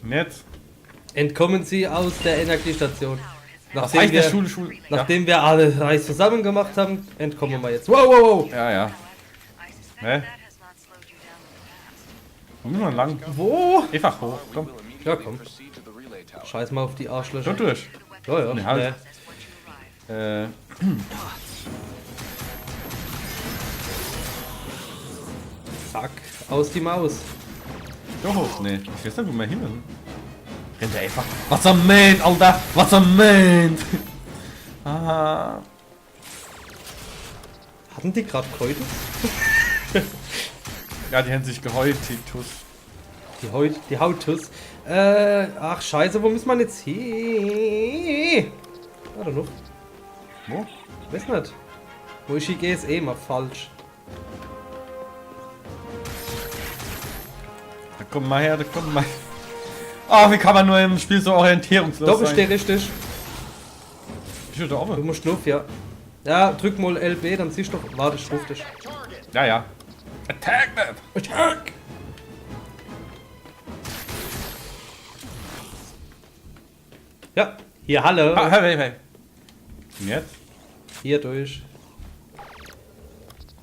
Jetzt. Entkommen Sie aus der Energiestation. Was heißt der Schule? Nachdem wir alle Reis zusammen gemacht haben, entkommen wir jetzt. Wow, wow, wow. Ja, ja. Hä? Wo müssen wir lang? Wo? Einfach hoch, komm. Ja, komm. Scheiß mal auf die Arschlöcher. Schon durch. Ja, ja. Nee, halt. Zack, aus die Maus. Doch hoch. Nee, ich weiß nicht, wo wir hin müssen. Rennt er einfach. Was am Main, Alter! Was am Main! Ah. Hatten die gerade Keute? Ja, die haben sich geheult, Titus. Die Hautus. Ach scheiße, wo muss man jetzt hin? Warte noch. Wo? Weiß nicht. Wo ich gehe, ist eh mal falsch. Da komm mal her, da komm mal. Ah, wie kann man nur im Spiel so orientierungslos Doppelsteh sein? richtig. Ich bin da Du oben. musst auf, ja. Ja, drück mal LB, dann siehst du doch. Warte, ich ruf dich. Ja, ja. Attack them! Attack! Ja, hier, hallo. Ah, hey. Und jetzt? Hier durch.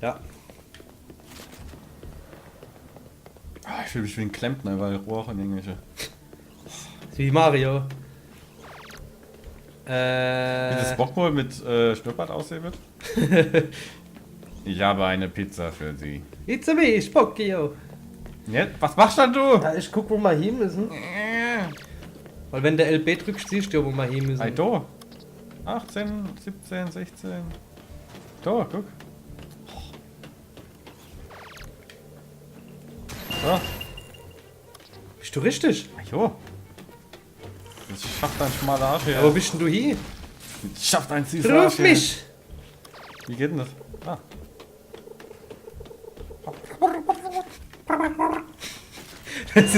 Ja. Ah, ich fühle mich wie ein Klempner, weil Rohr und irgendwelche. Wie Mario. Wie das Bockwohl mit Schnurrbart aussehen wird? Ich habe eine Pizza für Sie. It's a me, Spockio. Jetzt? Was machst denn du? Ja, ich guck, wo wir hin müssen. Weil wenn der LB drückst, siehst du, wo wir hin müssen. Hey, da. 18, 17, 16. Da, guck. So. Bist du richtig? Ach jo. Das schafft ein schmaler Arsch hier. Ja, wo bist denn du hier? Das schafft ein süßer Arsch Ruf hier. mich! Wie geht denn das? Ah. Das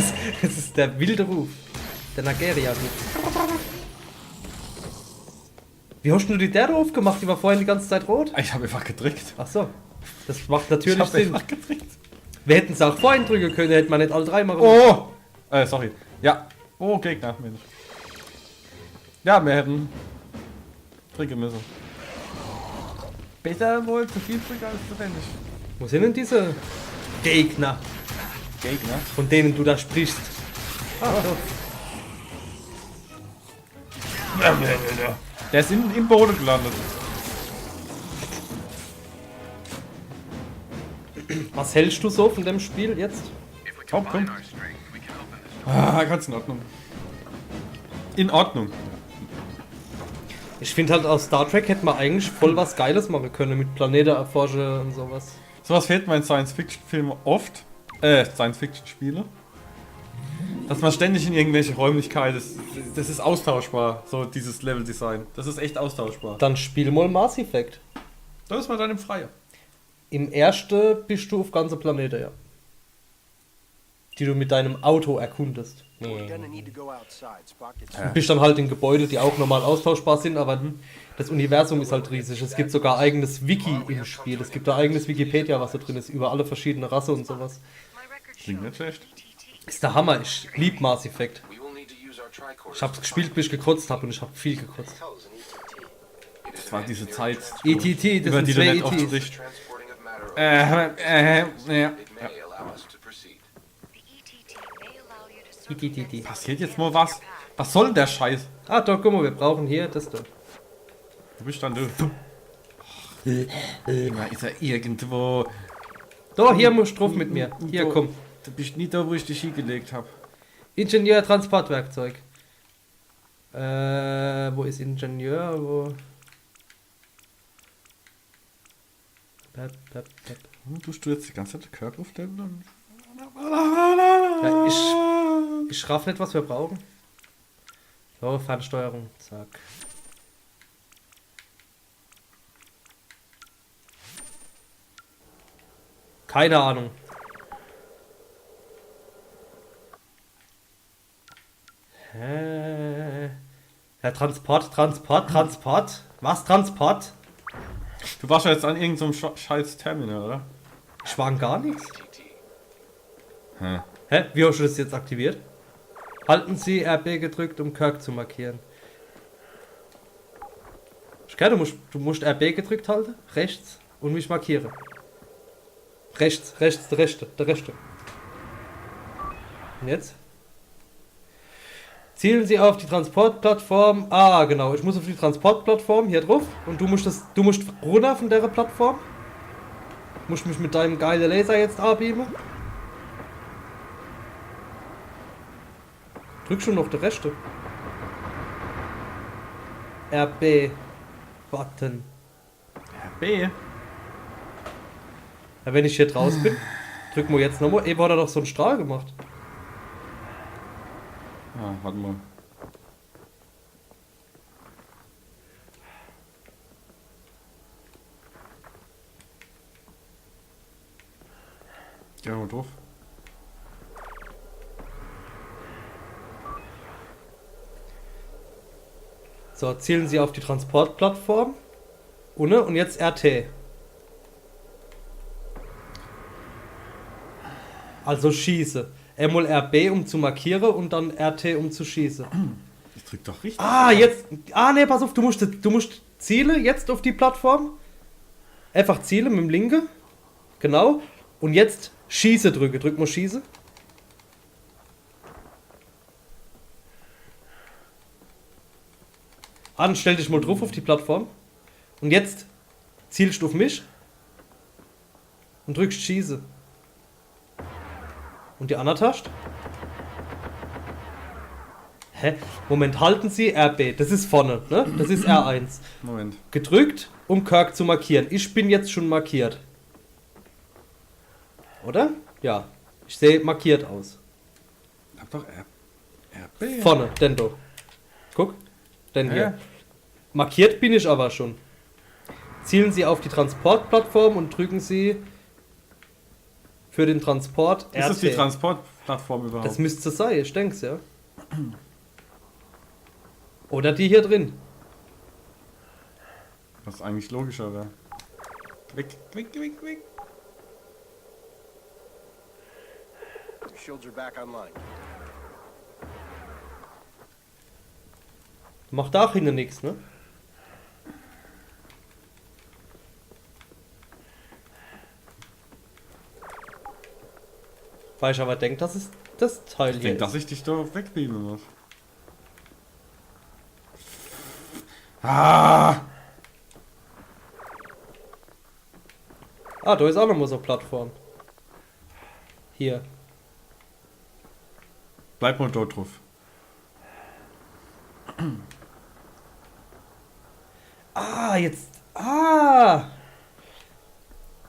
ist der wilde Ruf. Der Nigeria-Ruf. Wie hast du die der aufgemacht? Die war vorhin die ganze Zeit rot? Ich habe einfach gedrückt. Ach so. Das macht Ich natürlich habe Sinn. einfach gedrückt. Wir hätten es auch vorhin drücken können, hätte man nicht alle drei machen. Oh! Sorry. Ja. Oh, Gegner. Mensch. Ja, wir hätten drücken müssen. Besser wohl zu viel drücken als zu wenig. Wo sind denn diese Gegner, Gegner? von denen du da sprichst? Ah, so. Der ist im Boden gelandet. Was hältst du so von dem Spiel jetzt? Komm, komm. Ah, ganz in Ordnung. In Ordnung. Ich finde halt aus Star Trek hätte man eigentlich voll was Geiles machen können mit Planeten erforschen und sowas. Sowas fehlt mir in Science-Fiction-Filmen oft. Science-Fiction-Spiele. Dass man ständig in irgendwelche Räumlichkeiten ist. Das ist austauschbar, so dieses Level-Design. Das ist echt austauschbar. Dann spiel mal Mass Effect. Da ist man dann im Freien. Im ersten bist du auf ganze Planeten, ja. Die du mit deinem Auto erkundest. We're gonna need to go outside. Spock gets Du bist dann halt in Gebäude, die auch normal austauschbar sind, aber das Universum ist halt riesig. Es gibt sogar eigenes Wiki im Spiel. Es gibt da eigenes Wikipedia, was da drin ist, über alle verschiedene Rassen und sowas. Klingt nicht schlecht. Ist der Hammer. Ich lieb Mass Effect. Ich hab's gespielt, bis ich gekotzt habe und ich hab viel gekotzt. Das war diese Zeit, ETT, das über sind die du zwei nicht oft ETs. sprichst. Ja. ETT. Passiert jetzt mal was? Was soll denn der Scheiß? Ah, doch, guck mal, wir brauchen hier das da. Wo bist dann du? Immer ist er irgendwo. Da, hier musst du drauf mit mir. Hier, Du- komm. Du bist nie da, wo ich dich hingelegt habe. Ingenieur, Transportwerkzeug. Wo ist Ingenieur? Wo? Pep. Tust du jetzt die ganze Zeit den Körper aufstellen? Ja, ich raff nicht, was wir brauchen. So, Fernsteuerung. Zack. Keine Ahnung. Hä? Ja, Transport. Was Transport? Du warst ja jetzt an irgendeinem scheiß Terminal, oder? Ich war an gar nichts. Hä? Hä? Wie hast du das jetzt aktiviert? Halten Sie RB gedrückt, um Kirk zu markieren. Okay, du musst RB gedrückt halten, rechts und mich markieren. Rechts, der rechte. Und jetzt? Zielen Sie auf die Transportplattform. Ah, genau. Ich muss auf die Transportplattform hier drauf. Und du musst runter von der Plattform. Musst mich mit deinem geilen Laser jetzt abbeamen. Drück schon noch der rechte. RB. Button. B. Ja, wenn ich hier draus bin, drücken wir jetzt nochmal. Eben hat er doch so einen Strahl gemacht. Ah, warte mal. Geh mal drauf. So, zielen Sie auf die Transportplattform. Und jetzt RT. Also schieße. Einmal RB, um zu markieren und dann RT, um zu schießen. Ich drück doch richtig. Ah, jetzt. Ah, ne, pass auf, du musst zielen jetzt auf die Plattform. Einfach zielen mit dem Linke. Genau. Und jetzt schieße drücke. Drück mal schieße. Dann stell dich mal drauf auf die Plattform. Und jetzt zielst du auf mich. Und drückst schieße. Und die andere Taste? Hä? Moment, halten Sie RB. Das ist vorne, ne? Das ist R1. Moment. Gedrückt, um Kirk zu markieren. Ich bin jetzt schon markiert. Oder? Ja. Ich sehe markiert aus. Hab doch RB. Vorne, Dendo. Guck. Denn hier. Markiert bin ich aber schon. Zielen Sie auf die Transportplattform und drücken Sie für den Transport RT. Ist das die Transportplattform überhaupt? Das müsste es sein, ich denke es, ja. Oder die hier drin. Was eigentlich logischer wäre. Weg. Shields are back online. Macht da auch hinten nichts, ne? Weil ich aber denke, das ist das Teil Ich hier. denke, dass ich dich da wegbeamen muss. Ah! Ah, da ist auch noch mal so eine Plattform. Hier. Bleib mal dort drauf. Ah, jetzt. Ah!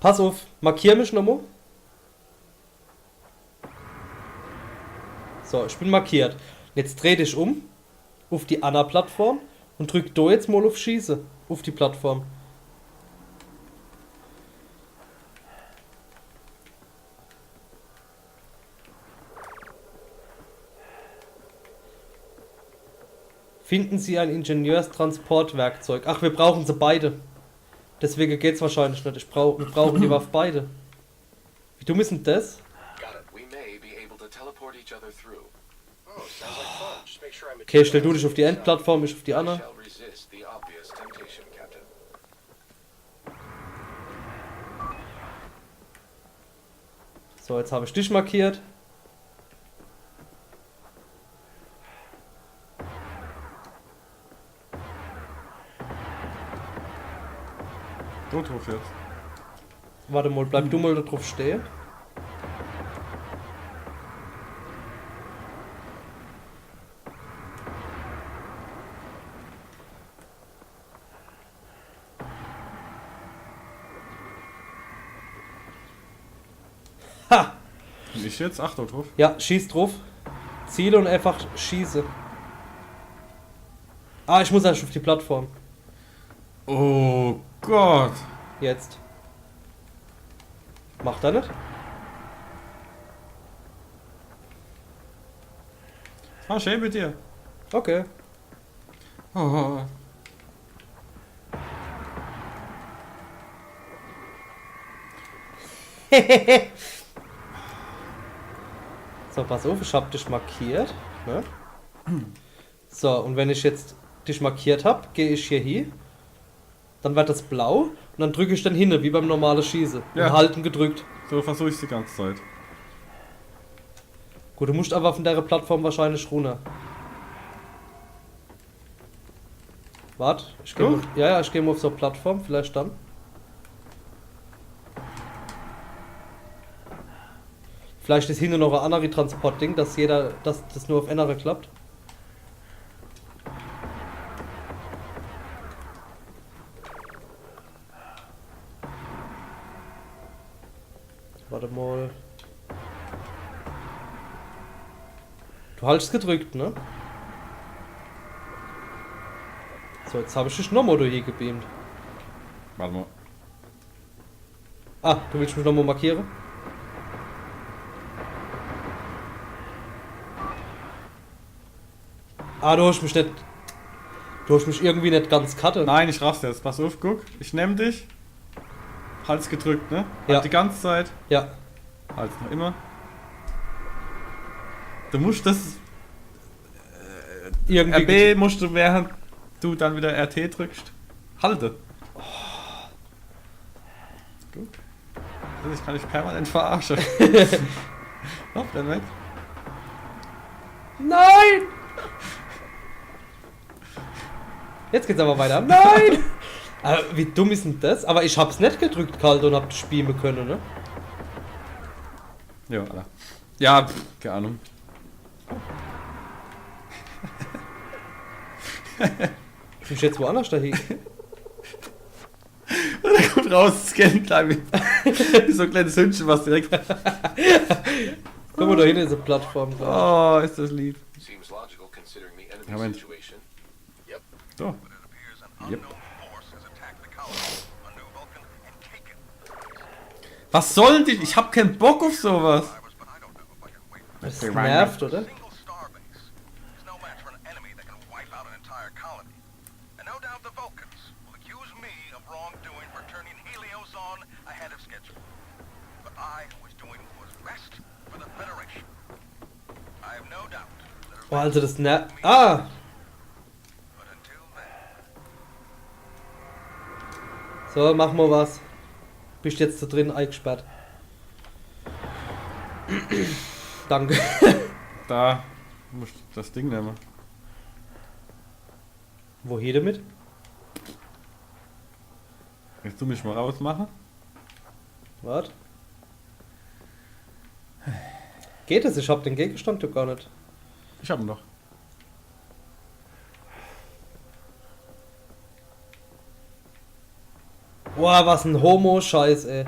Pass auf, markier mich nochmal. So, ich bin markiert. Jetzt dreh dich um auf die Anna-Plattform und drück da jetzt mal auf Schieße. Auf die Plattform. Finden Sie ein Ingenieurstransportwerkzeug. Ach, wir brauchen sie beide. Deswegen geht's wahrscheinlich nicht. Wir brauchen die Waffe beide. Wie dumm ist denn das? Got it. We may be able to teleport each other through. Oh, sounds like fun. Just make sure I'm Okay, stell du dich auf die Endplattform, ich auf die I Anna. shall resist the obvious temptation, Captain. So, jetzt habe ich dich markiert. Dort drauf jetzt. Warte mal, bleib du mal da drauf stehen. Ha! Und ich jetzt? Ach, dort drauf. Ja, schieß drauf. Ziele und einfach schieße. Ah, ich muss erst auf die Plattform. Oh Gott. Jetzt. Macht er nicht? Ah, schön mit dir. Okay. Oh. So, pass auf, ich hab dich markiert. Ne? So, und wenn ich jetzt dich markiert habe, gehe ich hier hin. Dann wird das blau und dann drücke ich dann hin, wie beim normalen Schießen. Ja. Und halten gedrückt. So versuche ich die ganze Zeit. Gut, du musst aber von der Plattform wahrscheinlich runter. Warte, ich gehe Du? ja, ich gehe mal auf so eine Plattform, vielleicht dann. Vielleicht ist hinten noch ein anderes Transportding, dass das nur auf einer klappt. Warte mal. Du haltst gedrückt, ne? So, jetzt habe ich dich nochmal hier gebeamt. Warte mal. Ah, du willst mich nochmal markieren? Ah, du hast mich nicht. Du hast mich irgendwie nicht ganz cutte. Nein, ich raff's jetzt. Pass auf, guck. Ich nehm dich. Hals gedrückt, ne? Ja. Halt die ganze Zeit. Ja. Hals noch immer. Du musst das Irgendwie. RB musst du, während du dann wieder RT drückst, halte. Gut. Also ich kann dich permanent verarschen. Hopp, dann weg. Nein! Jetzt geht's aber weiter. Nein! Wie dumm ist denn das? Aber ich hab's nicht gedrückt, kalt, und hab spielen können, ne? Ja, Alter. Ja, keine Ahnung. Ich muss jetzt woanders dahin. Da kommt raus, scannen klein wie so ein kleines Hündchen, was direkt. Guck mal, da hinten ist eine Plattform. glaub Oh, ist das lieb. Seems logical considering the enemy Moment. situation. Yep. So. Yep. Was soll denn die? Ich hab keinen Bock auf sowas. ich. Das nervt, oder? Oh, also das nervt. Ah! So, mach mal was. Bist jetzt da drin eingesperrt. Danke. Da musst du das Ding nehmen. Wohin damit? Willst du mich mal rausmachen? Warte. Geht es? Ich hab den Gegenstand doch gar nicht. Ich hab ihn doch. Boah, was ein Homo-Scheiß, ey.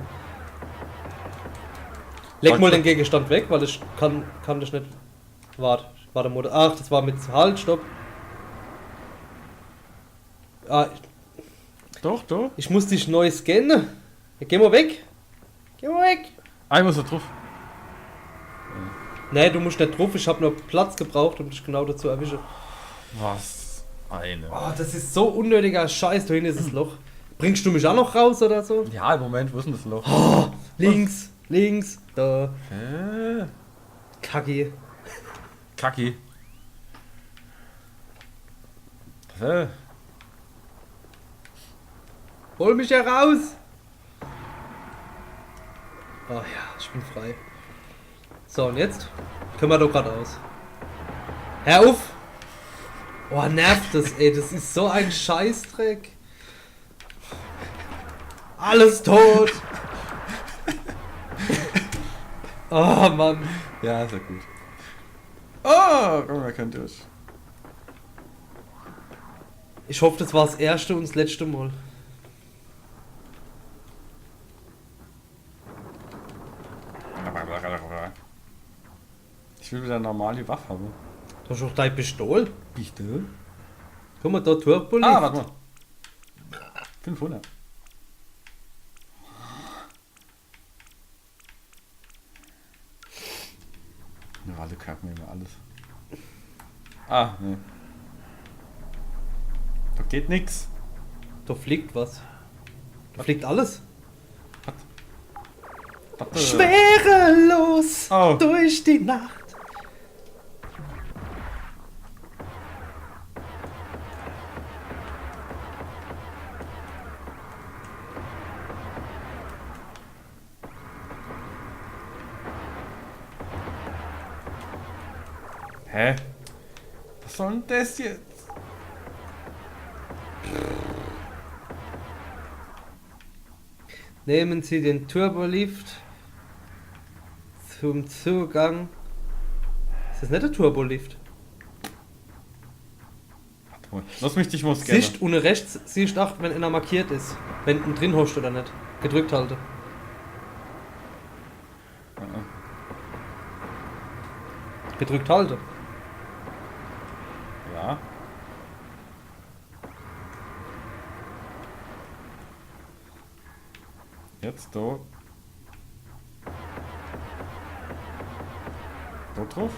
Leg mal den Gegenstand weg, weil ich kann das nicht. Warte mal. Ach, das war mit. Halt, stopp. Ah, Doch, doch. ich muss dich neu scannen. Ja, geh mal weg. Geh mal weg. Ah, ich muss da drauf. Nee, du musst nicht drauf. Ich habe nur Platz gebraucht, um dich genau dazu erwischen. Was? Eine. Oh, das ist so unnötiger Scheiß. Da hinten ist das Loch. Bringst du mich auch noch raus oder so? Ja, im Moment, wo ist denn das Loch? Oh, links, da. Hä? Kacki. Kacki. Hä? Hol mich heraus! Oh ja, ich bin frei. So, und jetzt? Können wir doch geradeaus. Hör auf! Oh, nervt das, ey. Das ist so ein Scheißdreck. Alles tot! Oh, Mann. Ja, ist ja gut. Oh, komm, wir können durch. Ich hoffe, das war das erste und das letzte Mal. Ich will wieder eine normale Waffe haben. Du hast doch dein Pistol. Bitte? Guck mal, da Turbo. Ah, warte mal. 500. Ja, alle kacken immer alles. Ah, nee. Da geht nix. Da fliegt was. Da fliegt alles. Warte. Schwerelos Oh. durch die Nacht. Hä? Was soll denn das jetzt? Nehmen Sie den Turbolift zum Zugang. Ist das nicht der Turbolift? Warte mal. Lass mich dich mal scannen. Siehst ohne rechts, siehst du auch, wenn einer markiert ist. Wenn du drin hast oder nicht. Gedrückt halte. Gedrückt halte. Ja. Jetzt da. Da drauf.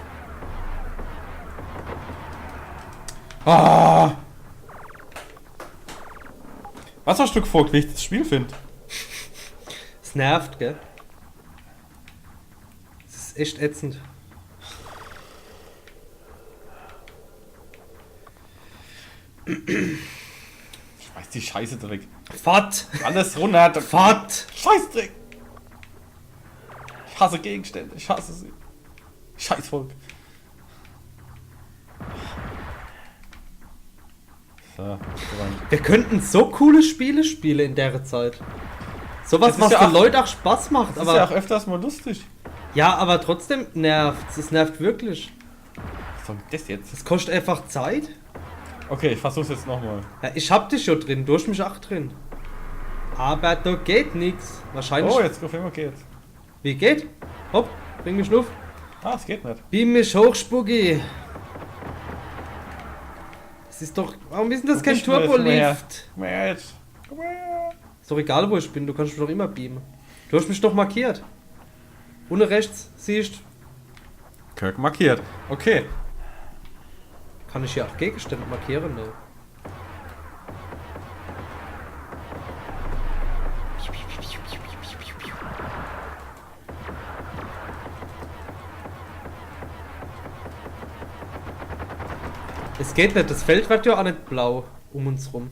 Ah! Was hast du gefragt, wie ich das Spiel finde? Es nervt, gell? Es ist echt ätzend. Schmeiß die Scheiße Dreck. Fahrt! Alles runter. Fahrt! Scheißdreck! Ich hasse Gegenstände, ich hasse sie. Scheißvolk. So, rein. Wir könnten so coole Spiele spielen in der Zeit. Sowas, Das ist was ja für auch- Leute auch Spaß macht, Das ist ja auch aber. öfters mal lustig. Ja, aber trotzdem nervt. Es nervt wirklich. Was soll das jetzt? Es kostet einfach Zeit. Okay, ich versuch's jetzt nochmal. Ja, ich hab dich schon drin, du hast mich auch drin. Aber da geht nichts. Wahrscheinlich. Oh, jetzt auf einmal geht's. Wie geht? Hopp, bring mich Luft. Ah, es geht nicht. Beam mich hoch, Spooky. Das ist doch. Warum ist denn das kein Ich will jetzt mal her. Turbolift? Komm her jetzt. Komm her. Ist doch egal, wo ich bin, du kannst mich doch immer beamen. Du hast mich doch markiert. Ohne rechts, siehst. Kirk markiert. Okay. Kann ich hier auch Gegenstände markieren? Ne. Es geht nicht, das Feld wird ja auch nicht blau um uns rum.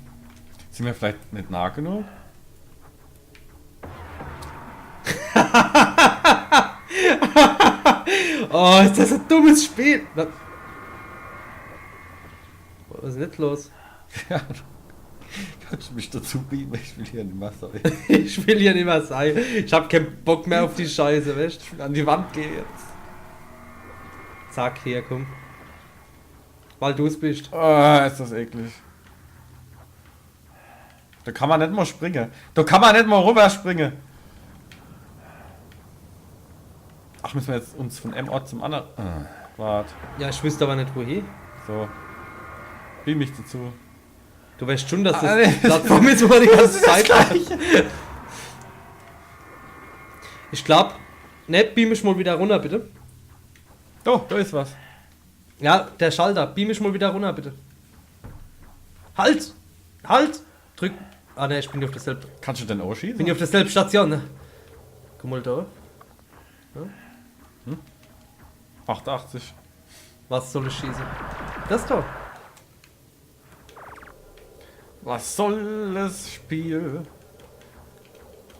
Sind wir vielleicht nicht nah genug? Oh, ist das ein dummes Spiel! Was ist nicht los? Kannst du mich dazu beamen? Ich will hier nicht mehr sein. Ich will hier nicht mehr sein. Ich hab keinen Bock mehr auf die Scheiße, weißt Ich will an die Wand gehen jetzt. du? Zack, hier, komm. Weil du es bist. Oh, ist das eklig. Da kann man nicht mal springen. Da kann man nicht mal rüber springen. Ach, müssen wir jetzt uns von einem Ort zum anderen... warte. Ja, ich wüsste aber nicht wohin. So. Beam mich dazu. Du weißt schon, dass das nee. Plattform ist, wo man die ganze Zeit Ich glaub, ne, beam mich mal wieder runter, bitte. Da ist was. Ja, der Schalter, beam mich mal wieder runter, bitte. Halt! Halt! Drück. Ah ne, ich bin hier auf derselben. Kannst du denn auch schießen? Bin hier auf derselben Station, ne? Komm mal da. 88. Was soll ich schießen? Das da. Was soll das Spiel?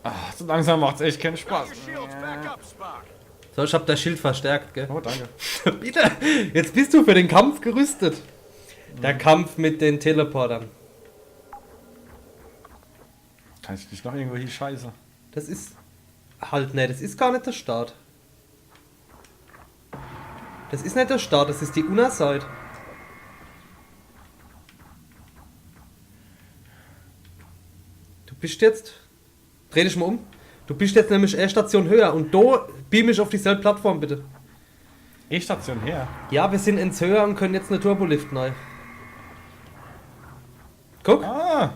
Ach, so langsam macht's echt keinen Spaß. So, ich hab das Schild verstärkt, gell? Oh, danke. Bitte! Jetzt bist du für den Kampf gerüstet. Der Kampf mit den Teleportern. Kann ich nicht noch irgendwo hier scheiße? Das ist. Halt, ne, das ist gar nicht der Start. Das ist nicht der Start, das ist die Unterseite. Du bist jetzt. Dreh dich mal um. Du bist jetzt nämlich eine Station höher und da beam ich auf dieselbe Plattform, bitte. E-Station her. Ja, wir sind ins höher und können jetzt eine Turbolift rein. Guck, Ah,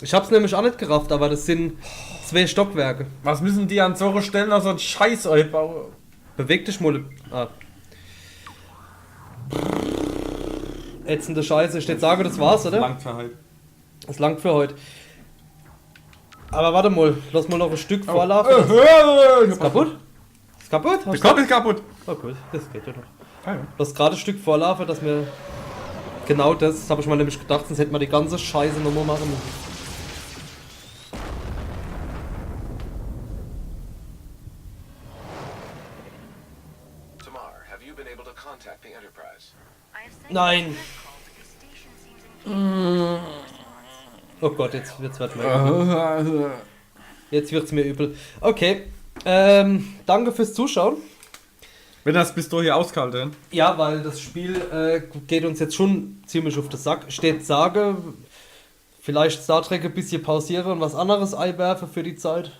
ich hab's nämlich auch nicht gerafft, aber das sind 2 Stockwerke. was müssen die an so Stellen noch so einen Scheiß einbauen? Beweg dich mal. Ah. Ätzende Scheiße. Ich würde sagen, das war's, oder? Langt für heute. Das langt für heute. Aber warte mal, lass mal noch ein Stück vorlaufen. Ist kaputt? Ist kaputt? Der Kopf ist kaputt. Oh cool, das geht ja noch. Ah, ja. Lass gerade ein Stück vorlaufen, dass wir genau das habe ich mal nämlich gedacht, sonst hätten wir die ganze Scheiße nochmal machen müssen. Tamar, have you been able to contact the Enterprise? Nein. Oh Gott, jetzt wird's mir übel. Jetzt wird's mir übel. Okay. Danke fürs Zuschauen. Wenn das bis hier auskalten. Ja, weil das Spiel geht uns jetzt schon ziemlich auf den Sack. Steht sage, vielleicht Star Trek ein bisschen pausieren und was anderes einwerfen für die Zeit.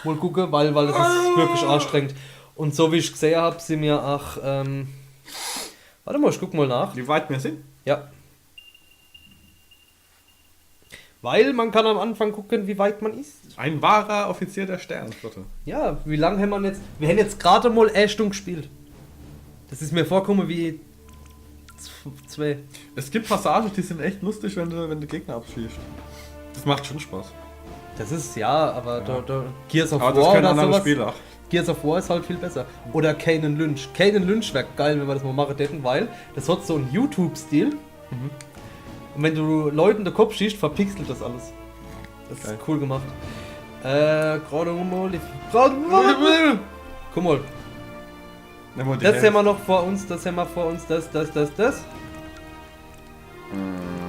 Mal gucken, weil das ist wirklich anstrengend. Und so wie ich gesehen habe, sind wir auch... warte mal, ich guck mal nach. Wie weit wir sind? Ja. Weil man kann am Anfang gucken, wie weit man ist. Ein wahrer Offizier der Sternenflotte. Ja, wie lange haben wir jetzt... Wir haben jetzt gerade mal eine Stunde gespielt. Das ist mir vorgekommen wie... 2. Es gibt Passagen, die sind echt lustig, wenn du Gegner abschießt. Das macht schon Spaß. Das ist ja, aber da Gears of Aber das War können oder andere sowas. Spiele auch. Gears of War ist halt viel besser. Oder Kane Lynch. Kane Lynch wäre geil, wenn wir das mal machen hätten, weil das hat so einen YouTube-Stil. Und wenn du Leuten den Kopf schießt, verpixelt das alles. Das Geil. ist cool gemacht. Gerade mal. Guck mal. Nehmen wir die Das Hälfte. haben wir noch vor uns, das haben wir vor uns, das.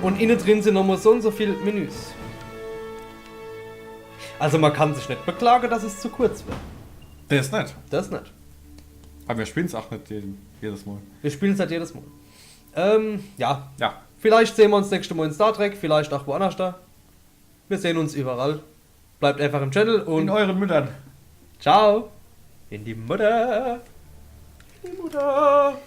Und innen drin sind nochmal so und so viele Menüs. Also man kann sich nicht beklagen, dass es zu kurz wird. Der ist nett. Das nicht. Aber wir spielen es auch nicht jedes Mal. Wir spielen es halt jedes Mal. Ja. Ja. Vielleicht sehen wir uns nächstes Mal in Star Trek, vielleicht auch woanders da. Wir sehen uns überall. Bleibt einfach im Channel und In euren Müttern. ciao. In die Mutter. In die Mutter.